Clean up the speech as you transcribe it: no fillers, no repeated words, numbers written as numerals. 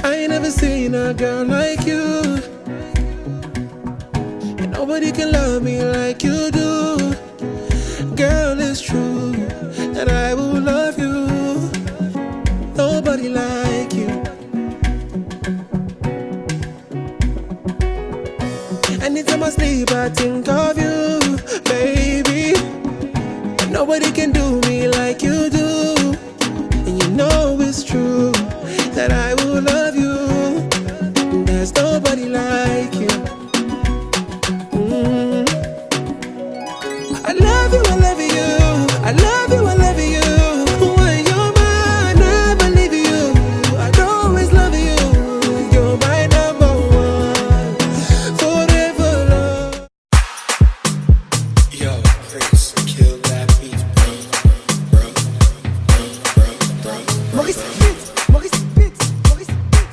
I ain't never seen a girl like you, and nobody can love me like you do. Girl, it's true that I will love you. Nobody like you. Anytime I sleep, I think of you, baby. Nobody can do me like you do. And you know it's true that I will love you. There's nobody like you. I love you, I love you. I love you, I love you. When you're mine, I believe you. I'd always love you. You're my number one. Forever love. Yo, Chris, kill that beat, bro. Maurice Beats, Maurice Beats, Maurice Beats.